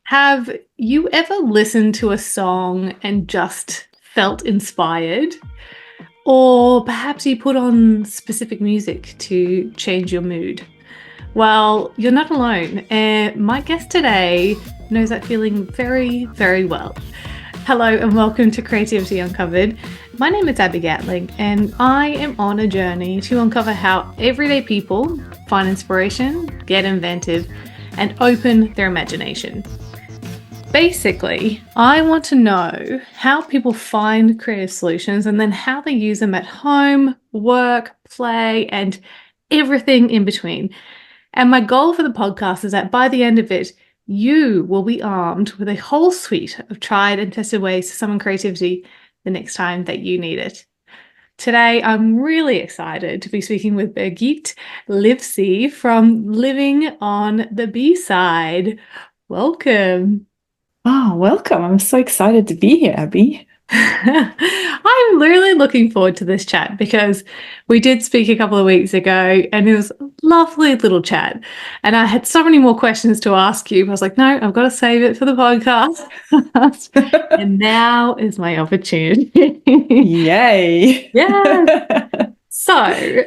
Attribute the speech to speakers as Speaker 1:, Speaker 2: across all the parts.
Speaker 1: Have you ever listened to a song and just felt inspired? Or perhaps you put on specific music to change your mood? Well, you're not alone. My guest today knows that feeling very, very well. Hello and welcome to Creativity Uncovered. My name is Abby Gatling and I am on a journey to uncover how everyday people find inspiration, get inventive, and open their imagination. Basically, I want to know how people find creative solutions and then how they use them at home, work, play, and everything in between. And my goal for the podcast is that by the end of it, you will be armed with a whole suite of tried and tested ways to summon creativity the next time that you need it. Today, I'm really excited to be speaking with Birgit Livesey from Living on the B-Side. Welcome.
Speaker 2: Oh, welcome. I'm so excited to be here, Abby.
Speaker 1: I'm really looking forward to this chat because we did speak a couple of weeks ago and it was a lovely little chat. And I had so many more questions to ask you. I was like, no, I've got to save it for the podcast. And now is my opportunity.
Speaker 2: Yay.
Speaker 1: Yeah. So,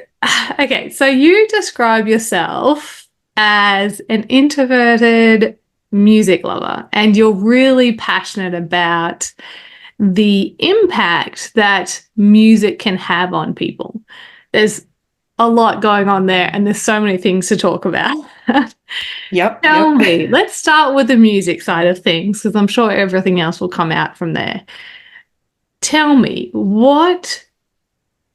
Speaker 1: okay, so you describe yourself as an introverted music lover, and you're really passionate about the impact that music can have on people. There's a lot going on there, and there's so many things to talk about. Tell me, let's start with the music side of things, because I'm sure everything else will come out from there. Tell me, what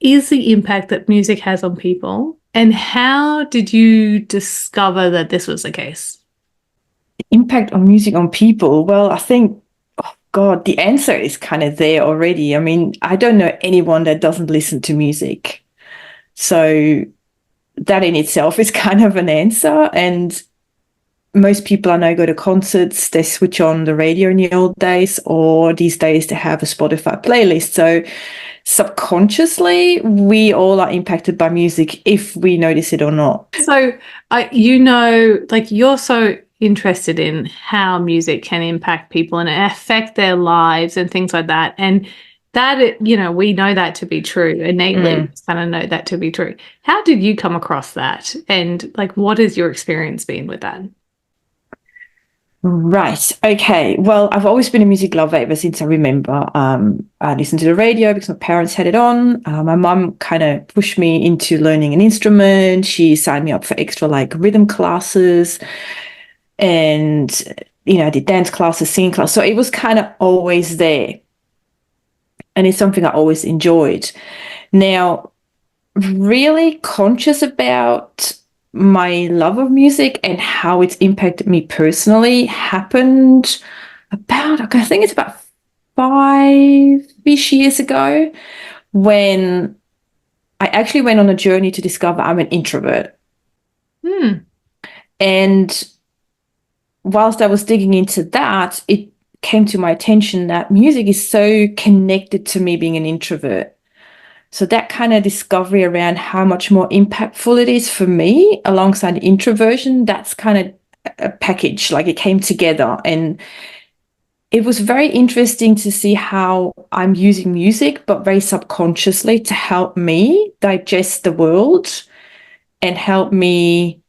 Speaker 1: is the impact that music has on people, and how did you discover that this was the case?
Speaker 2: Impact on music on people. Well, I think, oh God, the answer is kind of there already. I mean, I don't know anyone that doesn't listen to music. So that in itself is kind of an answer. And most people I know go to concerts, they switch on the radio in the old days, or these days they have a Spotify playlist. So subconsciously, we all are impacted by music if we notice it or not.
Speaker 1: So, you're so interested in how music can impact people and affect their lives and things like that. And that, we know that to be true innately. We kind of know that to be true. How did you come across that? And what has your experience been with that?
Speaker 2: Right. Okay. Well, I've always been a music lover ever since I remember. I listened to the radio because my parents had it on. My mum kind of pushed me into learning an instrument. She signed me up for extra rhythm classes, and I did dance classes, singing class. So it was kind of always there, and it's something I always enjoyed. Now, really conscious about my love of music and how it's impacted me personally happened about, I think it's about 5-ish years ago, when I actually went on a journey to discover I'm an introvert. And whilst I was digging into that, it came to my attention that music is so connected to me being an introvert. So that kind of discovery around how much more impactful it is for me alongside introversion, that's kind of a package, it came together. And it was very interesting to see how I'm using music, but very subconsciously, to help me digest the world and help me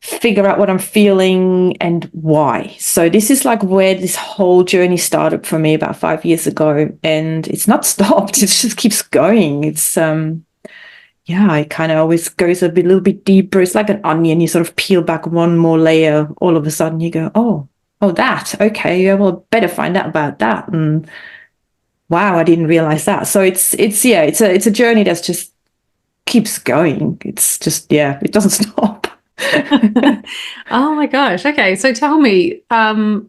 Speaker 2: figure out what I'm feeling and why. So this is where this whole journey started for me about 5 years ago, and it's not stopped. It just keeps going. It's it kind of always goes a little bit deeper. It's like an onion. You sort of peel back one more layer. All of a sudden you go, oh, that, okay, yeah, well, better find out about that. And wow, I didn't realize that. So it's a journey that's just keeps going. It's just, it doesn't stop.
Speaker 1: Oh my gosh. Okay. So tell me, how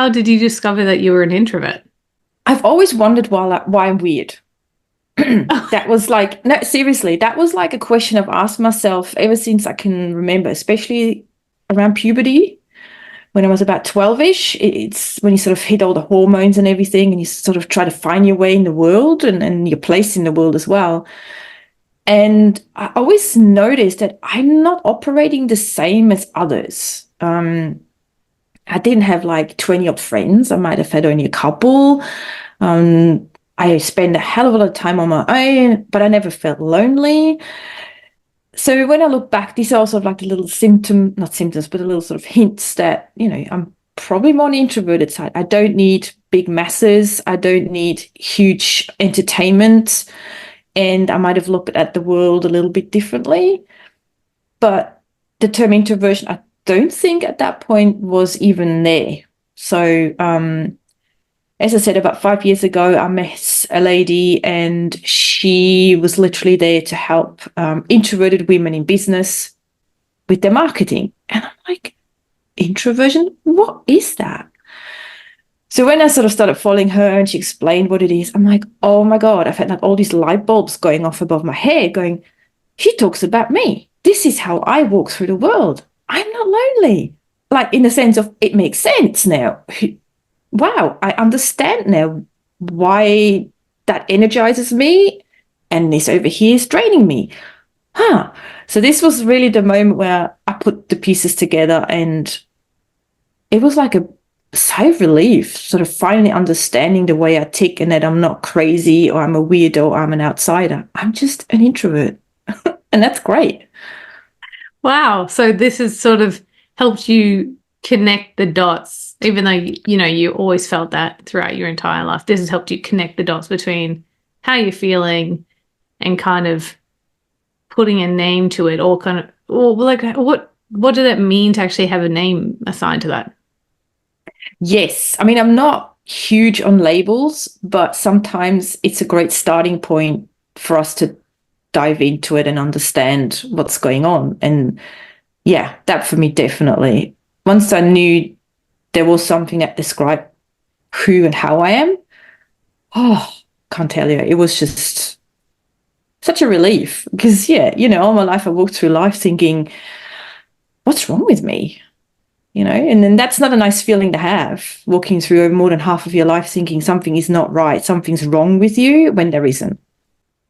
Speaker 1: did you discover that you were an introvert?
Speaker 2: I've always wondered why I'm weird. That was no, seriously, that was a question I've asked myself ever since I can remember, especially around puberty. When I was about 12-ish, it's when you sort of hit all the hormones and everything, and you sort of try to find your way in the world and your place in the world as well. And I always noticed that I'm not operating the same as others. I didn't have like 20 odd friends. I might have had only a couple. I spent a hell of a lot of time on my own, but I never felt lonely. So when I look back, these are also like the little not symptoms, but the little sort of hints that, I'm probably more on the introverted side. I don't need big masses. I don't need huge entertainment. And I might have looked at the world a little bit differently. But the term introversion, I don't think at that point was even there. So, as I said, about 5 years ago, I met a lady and she was literally there to help introverted women in business with their marketing. And I'm like, introversion? What is that? So when I sort of started following her and she explained what it is, I'm like, oh my God, I've had like all these light bulbs going off above my head going, she talks about me. This is how I walk through the world. I'm not lonely. Like in the sense of it makes sense now. Wow, I understand now why that energizes me and this over here is draining me. So this was really the moment where I put the pieces together and it was like a sigh of relief, sort of finally understanding the way I tick and that I'm not crazy or I'm a weirdo or I'm an outsider. I'm just an introvert. And that's great.
Speaker 1: Wow. So this has sort of helped you connect the dots, even though, you always felt that throughout your entire life. This has helped you connect the dots between how you're feeling and kind of putting a name to it, or kind of, or like, what did that mean to actually have a name assigned to that?
Speaker 2: Yes. I mean, I'm not huge on labels, but sometimes it's a great starting point for us to dive into it and understand what's going on. And yeah, that for me, definitely. Once I knew there was something that described who and how I am, oh, can't tell you. It was just such a relief because, yeah, all my life I walked through life thinking, what's wrong with me? And then that's not a nice feeling to have, walking through more than half of your life thinking something is not right, something's wrong with you when there isn't.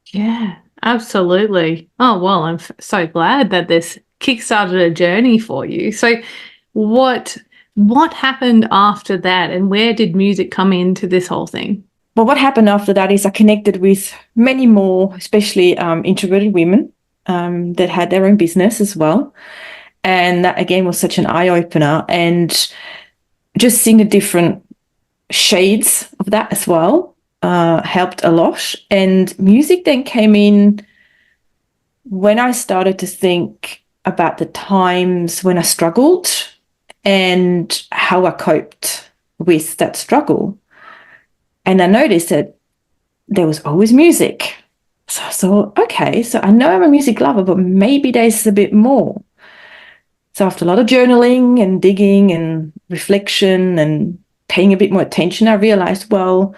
Speaker 1: Yeah, absolutely. Oh, well, I'm so glad that this kickstarted a journey for you. So what happened after that, and where did music come into this whole thing?
Speaker 2: Well, what happened after that is I connected with many more, especially introverted women that had their own business as well. And that, again, was such an eye-opener. And just seeing the different shades of that as well helped a lot. And music then came in when I started to think about the times when I struggled and how I coped with that struggle. And I noticed that there was always music. So I thought, okay, so I know I'm a music lover, but maybe there's a bit more. So after a lot of journaling and digging and reflection and paying a bit more attention, I realized, well,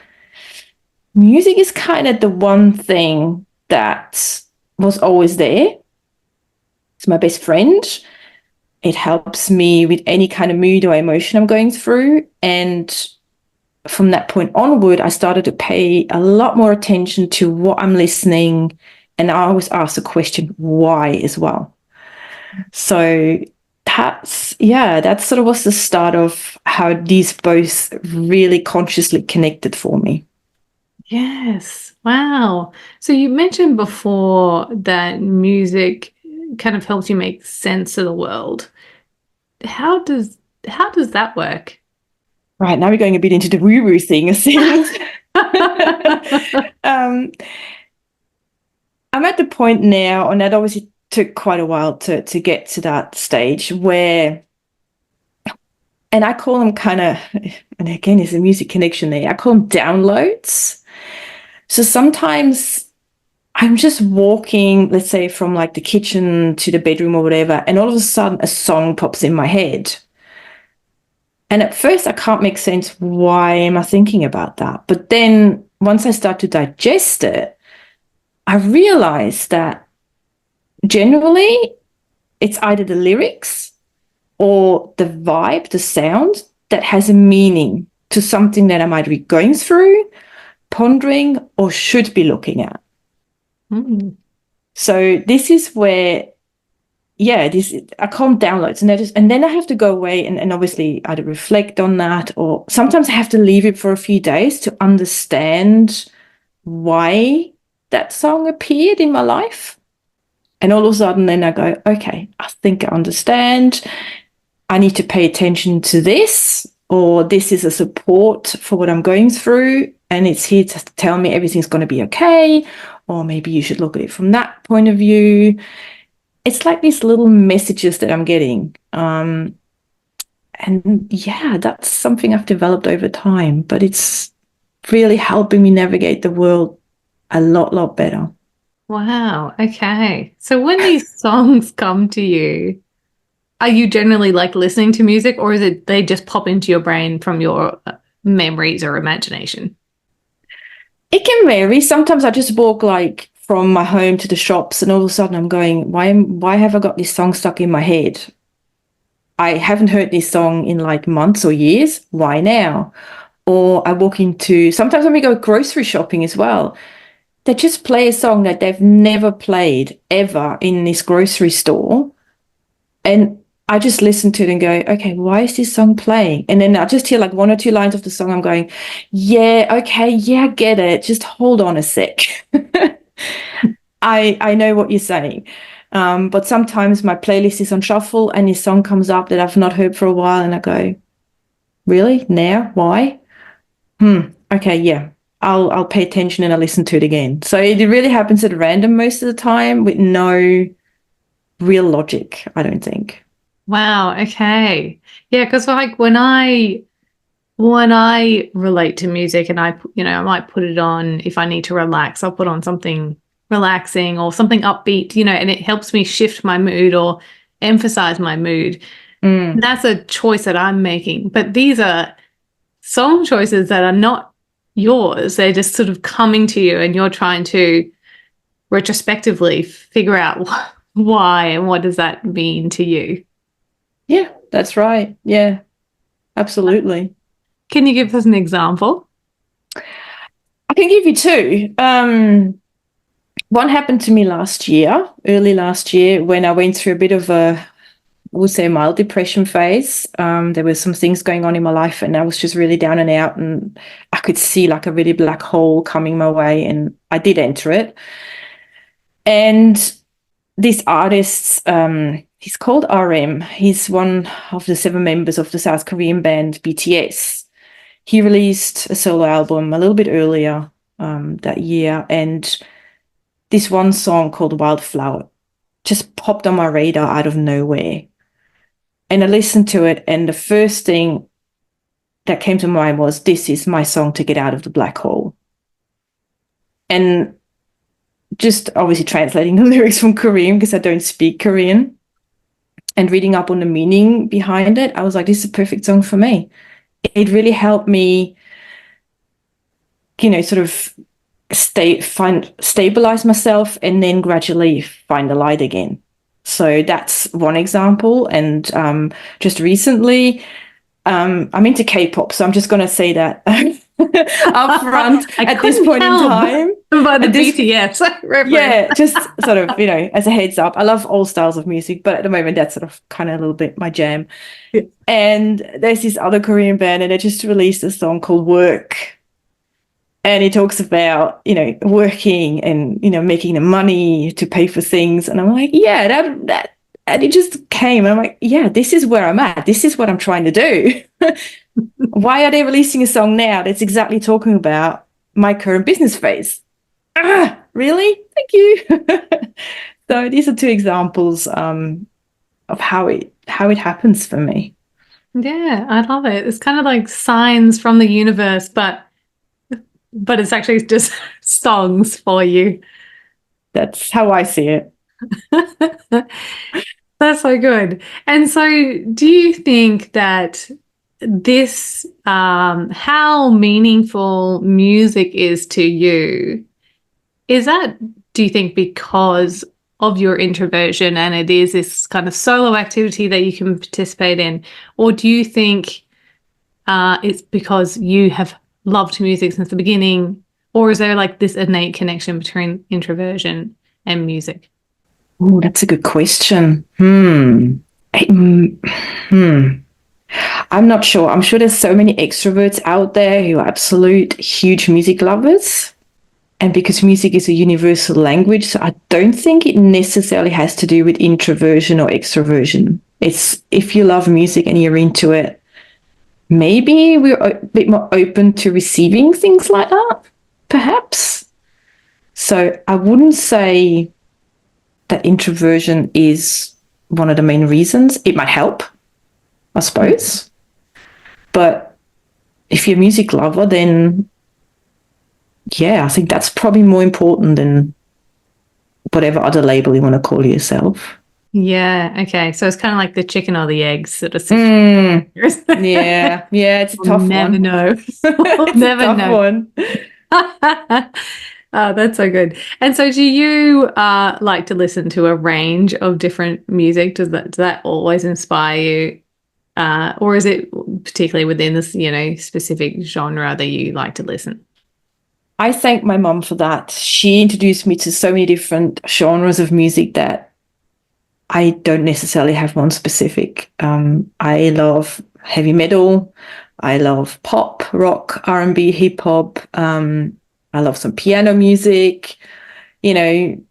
Speaker 2: music is kind of the one thing that was always there. It's my best friend. It helps me with any kind of mood or emotion I'm going through. And from that point onward, I started to pay a lot more attention to what I'm listening. And I always ask the question, why as well. So that sort of was the start of how these both really consciously connected for me.
Speaker 1: Yes. Wow. So you mentioned before that music kind of helps you make sense of the world. How does that work?
Speaker 2: Right, now we're going a bit into the woo-woo thing of things. I'm at the point now, and that obviously took quite a while to get to that stage where, and I call them kind of, and again, there's a music connection there, I call them downloads. So sometimes I'm just walking, let's say from like the kitchen to the bedroom or whatever, and all of a sudden a song pops in my head. And at first I can't make sense, why am I thinking about that? But then once I start to digest it, I realize that generally it's either the lyrics or the vibe, the sound that has a meaning to something that I might be going through, pondering, or should be looking at.
Speaker 1: Mm.
Speaker 2: So this is where yeah, this I can't download, and then I have to go away and obviously either reflect on that, or sometimes I have to leave it for a few days to understand why that song appeared in my life. And all of a sudden, then I go, okay, I think I understand. I need to pay attention to this, or this is a support for what I'm going through, and it's here to tell me everything's going to be okay, or maybe you should look at it from that point of view. It's like these little messages that I'm getting. And yeah, that's something I've developed over time, but it's really helping me navigate the world a lot better.
Speaker 1: Wow. Okay. So when these songs come to you, are you generally like listening to music, or is it they just pop into your brain from your memories or imagination?
Speaker 2: It can vary. Sometimes I just walk like from my home to the shops, and all of a sudden I'm going, why have I got this song stuck in my head? I haven't heard this song in like months or years. Why now? Or I walk into, sometimes when we go grocery shopping as well, they just play a song that they've never played ever in this grocery store. And I just listen to it and go, okay, why is this song playing? And then I just hear like one or two lines of the song. I'm going, yeah, okay, yeah, I get it. Just hold on a sec. I know what you're saying. But sometimes my playlist is on shuffle and this song comes up that I've not heard for a while, and I go, really? Now? Why? Okay, yeah. I'll pay attention and I'll listen to it again. So it really happens at random most of the time with no real logic, I don't think.
Speaker 1: Wow. Okay. Yeah, because like when I relate to music and I might put it on if I need to relax, I'll put on something relaxing or something upbeat, and it helps me shift my mood or emphasize my mood.
Speaker 2: Mm.
Speaker 1: That's a choice that I'm making. But these are song choices that are not yours. They're just sort of coming to you and you're trying to retrospectively figure out why and what does that mean to you.
Speaker 2: Yeah, that's right. Yeah, absolutely.
Speaker 1: Can you give us an example?
Speaker 2: I can give you two. One happened to me early last year, when I went through a bit of a, I would say, mild depression phase. There were some things going on in my life, and I was just really down and out, and I could see like a really black hole coming my way, and I did enter it. And this artist, he's called RM. He's one of the 7 members of the South Korean band BTS. He released a solo album a little bit earlier that year, and this one song called Wildflower just popped on my radar out of nowhere. And I listened to it, and the first thing that came to mind was, this is my song to get out of the black hole. And just obviously translating the lyrics from Korean, because I don't speak Korean, and reading up on the meaning behind it, I was like, this is a perfect song for me. It really helped me, sort of stabilize myself and then gradually find the light again. So that's one example. And just recently, I'm into K-pop, so I'm just going to say that up front at this point in time.
Speaker 1: By the BTS reference.
Speaker 2: Yeah, just sort of, as a heads up. I love all styles of music, but at the moment that's sort of kind of a little bit my jam. Yeah. And there's this other Korean band, and they just released a song called Work. And it talks about, working and, making the money to pay for things. And I'm like, yeah, that and it just came. And I'm like, yeah, this is where I'm at. This is what I'm trying to do. Why are they releasing a song now that's exactly talking about my current business phase? Really? Thank you. So these are two examples of how it happens for me.
Speaker 1: Yeah, I love it. It's kind of like signs from the universe, but it's actually just songs for you.
Speaker 2: That's how I see it.
Speaker 1: That's so good. And so do you think that this, how meaningful music is to you, is that, do you think, because of your introversion and it is this kind of solo activity that you can participate in? Or do you think it's because you have loved music since the beginning? Or is there like this innate connection between introversion and music?
Speaker 2: Oh, that's a good question. Hmm. I'm not sure. I'm sure there's so many extroverts out there who are absolute huge music lovers. And because music is a universal language, so I don't think it necessarily has to do with introversion or extroversion. It's if you love music and you're into it, maybe we're a bit more open to receiving things like that, perhaps. So I wouldn't say that introversion is one of the main reasons. It might help, I suppose. But if you're a music lover, then yeah, I think that's probably more important than whatever other label you want to call yourself.
Speaker 1: Yeah. Okay. So it's kind of like the chicken or the egg sort of
Speaker 2: Mm,
Speaker 1: situation.
Speaker 2: yeah, it's a
Speaker 1: We'll
Speaker 2: tough
Speaker 1: never
Speaker 2: one.
Speaker 1: know. We'll
Speaker 2: It's a
Speaker 1: never
Speaker 2: tough
Speaker 1: know.
Speaker 2: one.
Speaker 1: Oh, that's so good. And so do you like to listen to a range of different music? Does that always inspire you? Or is it particularly within this, specific genre that you like to listen?
Speaker 2: I thank my mum for that. She introduced me to so many different genres of music that I don't necessarily have one specific. I love heavy metal. I love pop, rock, R&B, hip hop. I love some piano music. You know,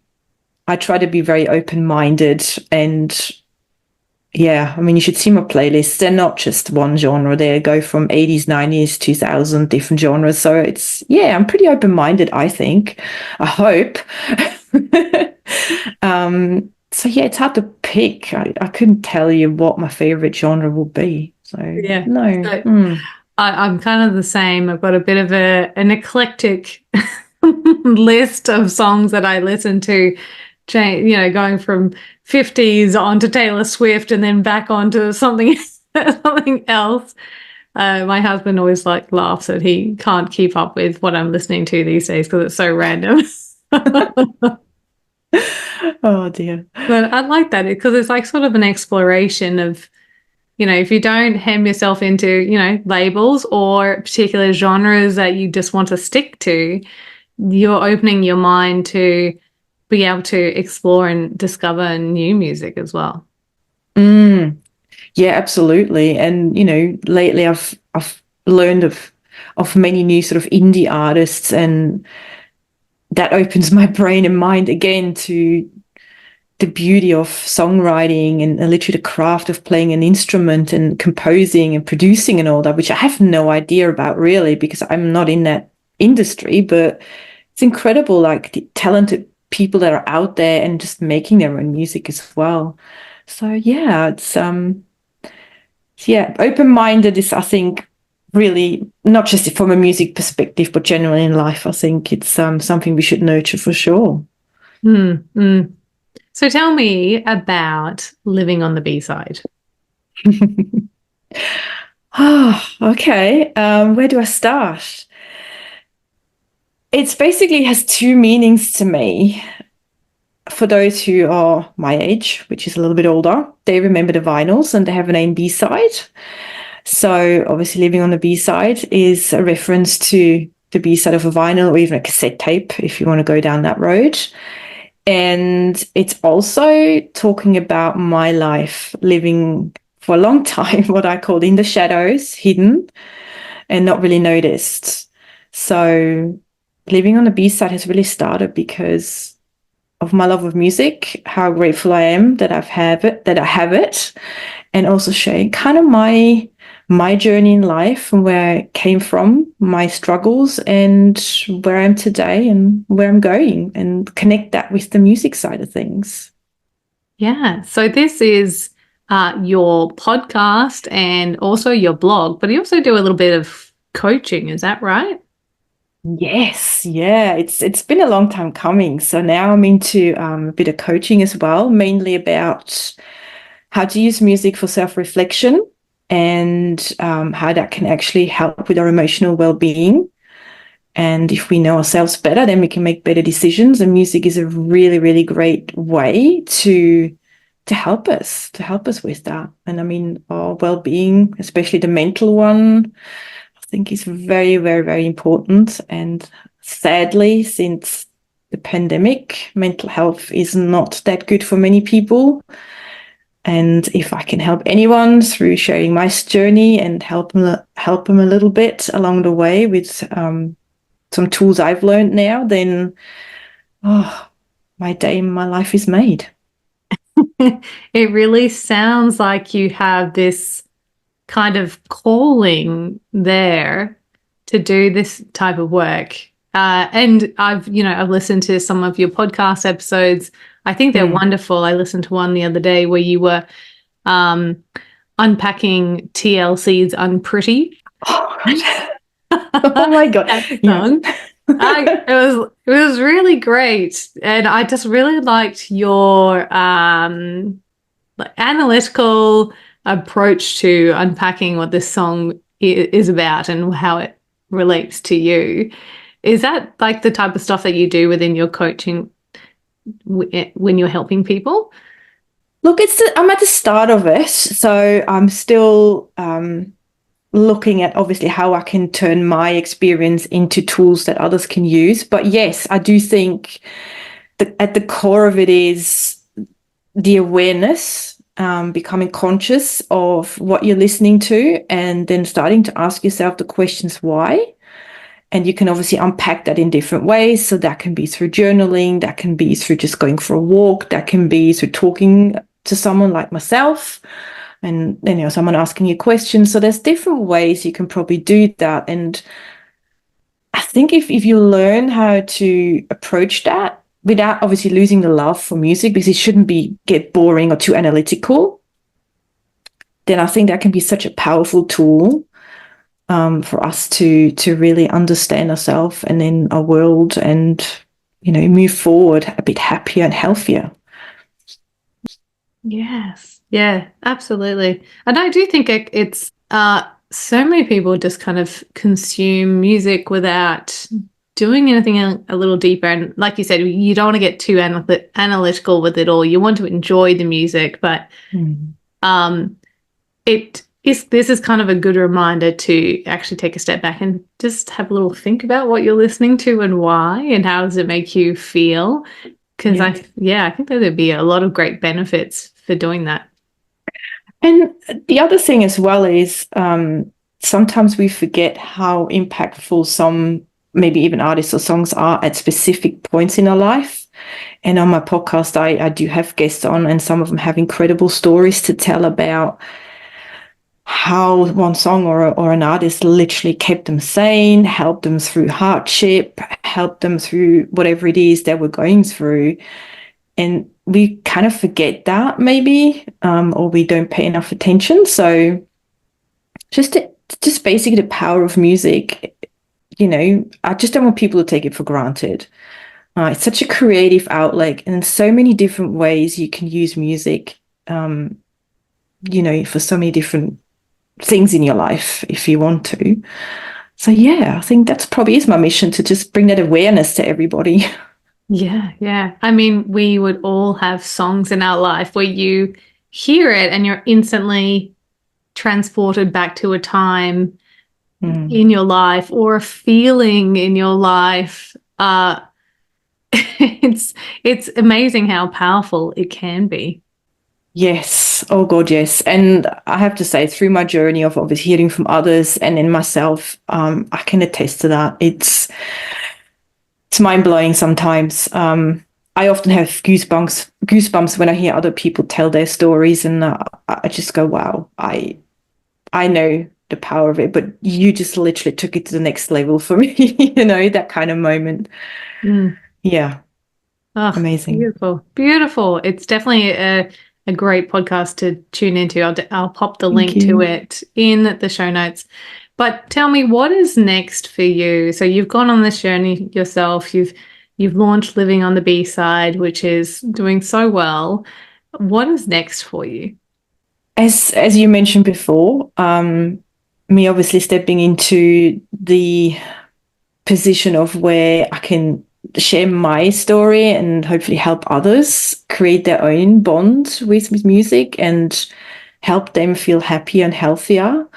Speaker 2: I try to be very open-minded and yeah, I mean, you should see my playlists. They're not just one genre. They go from 80s, 90s, 2000, different genres. So it's, yeah, I'm pretty open-minded, I think. I hope. So yeah, it's hard to pick. I couldn't tell you what my favorite genre will be. So
Speaker 1: Yeah.
Speaker 2: no.
Speaker 1: So I'm kind of the same. I've got a bit of an eclectic list of songs that I listen to, going from 50s onto Taylor Swift and then back onto something something else. My husband always laughs that he can't keep up with what I'm listening to these days because it's so random.
Speaker 2: Oh dear.
Speaker 1: But I like that because it's like sort of an exploration of, if you don't hem yourself into, labels or particular genres that you just want to stick to, you're opening your mind to be able to explore and discover new music as well.
Speaker 2: Yeah, absolutely. And lately I've learned of many new sort of indie artists, and that opens my brain and mind again to the beauty of songwriting and literally the craft of playing an instrument and composing and producing and all that, which I have no idea about really because I'm not in that industry, but it's incredible, like the talented people that are out there and just making their own music as well. So yeah, it's yeah, open-minded is, I think, really not just from a music perspective, but generally in life. I think it's something we should nurture for sure.
Speaker 1: Mm, mm. So tell me about living on the B-side.
Speaker 2: Okay. Where do I start? It's basically has two meanings to me. For those who are my age, which is a little bit older, they remember the vinyls and they have an A and B side. So obviously living on the B side is a reference to the B side of a vinyl or even a cassette tape if you want to go down that road. And it's also talking about my life living for a long time, what I called in the shadows, hidden and not really noticed. So living on the B side has really started because of my love of music, how grateful I am that I have it, and also sharing kind of my journey in life and where I came from, my struggles, and where I am today and where I'm going, and connect that with the music side of things.
Speaker 1: Yeah. So this is your podcast and also your blog, but you also do a little bit of coaching. Is that right?
Speaker 2: Yes, yeah, it's been a long time coming. So now I'm into a bit of coaching as well, mainly about how to use music for self-reflection and how that can actually help with our emotional well-being. And if we know ourselves better, then we can make better decisions. And music is a really, really great way to help us with that. And I mean, our well-being, especially the mental one, I think is very, very, very important. And sadly, since the pandemic. Mental health is not that good for many people. And if I can help anyone through sharing my journey and help them a little bit along the way with some tools I've learned now, then my day, my life is made.
Speaker 1: It really sounds like you have this kind of calling there to do this type of work. And I've listened to some of your podcast episodes. I think they're wonderful. I listened to one the other day where you were unpacking TLC's Unpretty.
Speaker 2: Oh my God.
Speaker 1: That song. It was really great. And I just really liked your analytical approach to unpacking what this song is about and how it relates to you. Is that like the type of stuff that you do within your coaching when you're helping people?
Speaker 2: Look, I'm at the start of it, so I'm still looking at obviously how I can turn my experience into tools that others can use. But yes, I do think that at the core of it is the awareness, becoming conscious of what you're listening to, and then starting to ask yourself the questions why. And you can obviously unpack that in different ways. So that can be through journaling, that can be through just going for a walk, that can be through talking to someone like myself, and someone asking you questions. So there's different ways you can probably do that. And I think if you learn how to approach that without obviously losing the love for music, because it shouldn't get boring or too analytical, then I think that can be such a powerful tool for us to really understand ourselves and then our world, and move forward a bit happier and healthier.
Speaker 1: Yes. Yeah, absolutely. And I do think it's so many people just kind of consume music without doing anything a little deeper. And like you said, you don't want to get too analytical with it all. You want to enjoy the music, but this is kind of a good reminder to actually take a step back and just have a little think about what you're listening to and why, and how does it make you feel? Because I think that there'd be a lot of great benefits for doing that.
Speaker 2: And the other thing as well is sometimes we forget how impactful some, maybe even artists or songs are at specific points in our life. And on my podcast, I do have guests on, and some of them have incredible stories to tell about how one song or an artist literally kept them sane, helped them through hardship, helped them through whatever it is that we're going through. And we kind of forget that maybe, or we don't pay enough attention. So just basically the power of music, I just don't want people to take it for granted. It's such a creative outlet, and in so many different ways you can use music, for so many different things in your life if you want to. So yeah, I think that's probably is my mission, to just bring that awareness to everybody.
Speaker 1: Yeah. I mean, we would all have songs in our life where you hear it and you're instantly transported back to a time in your life or a feeling in your life. It's amazing how powerful it can be.
Speaker 2: Yes. Oh God, yes. And I have to say, through my journey of obviously hearing from others and then myself, I can attest to that. It's mind-blowing sometimes. I often have goosebumps when I hear other people tell their stories, and I just go, wow, I know the power of it, but you just literally took it to the next level for me, that kind of moment. Yeah.
Speaker 1: Oh,
Speaker 2: amazing.
Speaker 1: Beautiful. It's definitely a great podcast to tune into. I'll pop the link to it in the show notes. But tell me, what is next for you? So you've gone on this journey yourself. You've launched Living on the B-Side, which is doing so well. What is next for you?
Speaker 2: As you mentioned before, me obviously stepping into the position of where I can share my story and hopefully help others create their own bond with music and help them feel happier and healthier.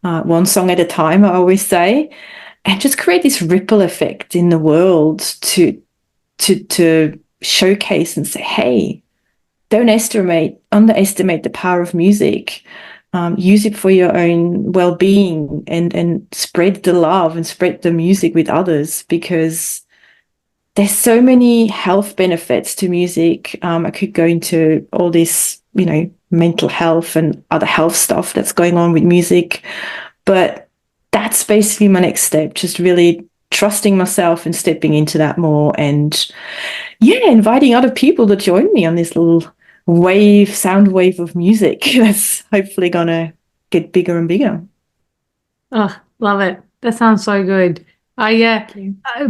Speaker 2: One song at a time, I always say, and just create this ripple effect in the world to to showcase and say, hey, don't underestimate the power of music. Use it for your own well-being and spread the love and spread the music with others, because there's so many health benefits to music. I could go into all this, mental health and other health stuff that's going on with music, but that's basically my next step, just really trusting myself and stepping into that more, and yeah, inviting other people to join me on this little sound wave of music that's hopefully gonna get bigger and bigger.
Speaker 1: Oh, love it. That sounds so good.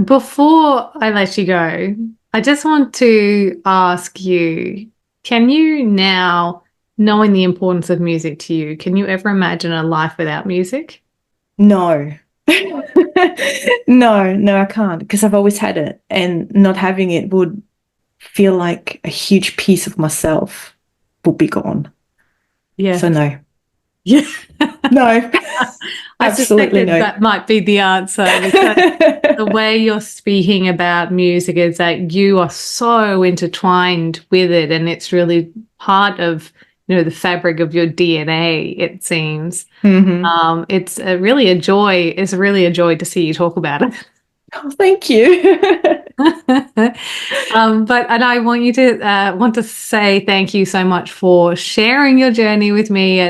Speaker 1: Before I let you go, I just want to ask you, can you now, knowing the importance of music to you, can you ever imagine a life without music?
Speaker 2: No. No, I can't, because I've always had it, and not having it would feel like a huge piece of myself would be gone.
Speaker 1: Yeah.
Speaker 2: So no.
Speaker 1: Yeah.
Speaker 2: No.
Speaker 1: I
Speaker 2: Absolutely
Speaker 1: suspected
Speaker 2: no.
Speaker 1: that might be the answer, because the way you're speaking about music is that you are so intertwined with it, and it's really part of, the fabric of your DNA, it seems.
Speaker 2: Mm-hmm.
Speaker 1: It's really a joy. It's really a joy to see you talk about it.
Speaker 2: Oh, thank you.
Speaker 1: And I want you to want to say thank you so much for sharing your journey with me.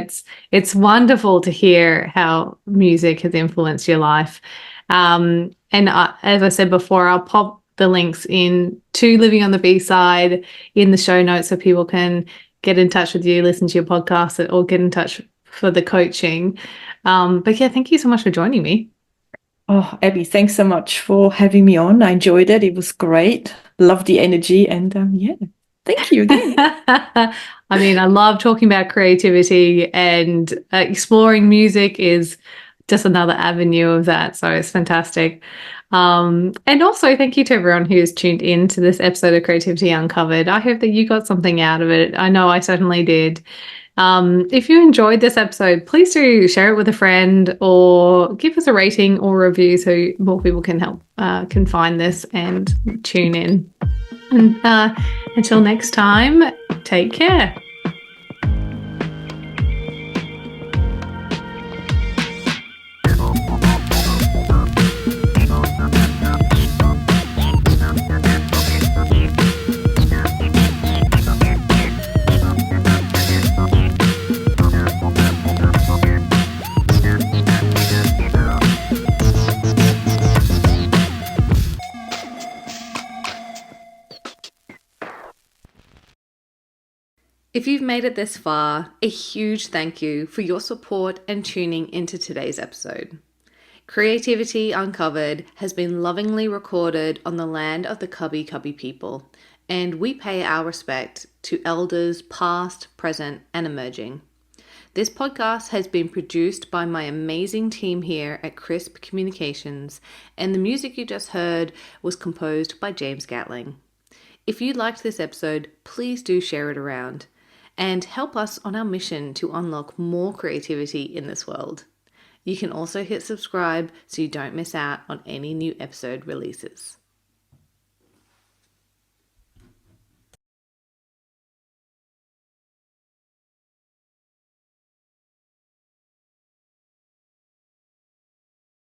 Speaker 1: It's wonderful to hear how music has influenced your life. And as I said before, I'll pop the links in to Living on the B-side in the show notes so people can get in touch with you, listen to your podcast, or get in touch for the coaching. But yeah, thank you so much for joining me.
Speaker 2: Oh, Abby, thanks so much for having me on. I enjoyed it. It was great. Love the energy. And yeah, thank you again.
Speaker 1: I mean, I love talking about creativity, and exploring music is just another avenue of that. So it's fantastic. And also, thank you to everyone who has tuned in to this episode of Creativity Uncovered. I hope that you got something out of it. I know I certainly did. If you enjoyed this episode, please do share it with a friend, or give us a rating or review so more people can find this and tune in. And until next time, take care. If you've made it this far, a huge thank you for your support and tuning into today's episode. Creativity Uncovered has been lovingly recorded on the land of the Cubby Cubby people, and we pay our respect to elders past, present, and emerging. This podcast has been produced by my amazing team here at Crisp Communications, and the music you just heard was composed by James Gatling. If you liked this episode, please do share it around and help us on our mission to unlock more creativity in this world. You can also hit subscribe so you don't miss out on any new episode releases.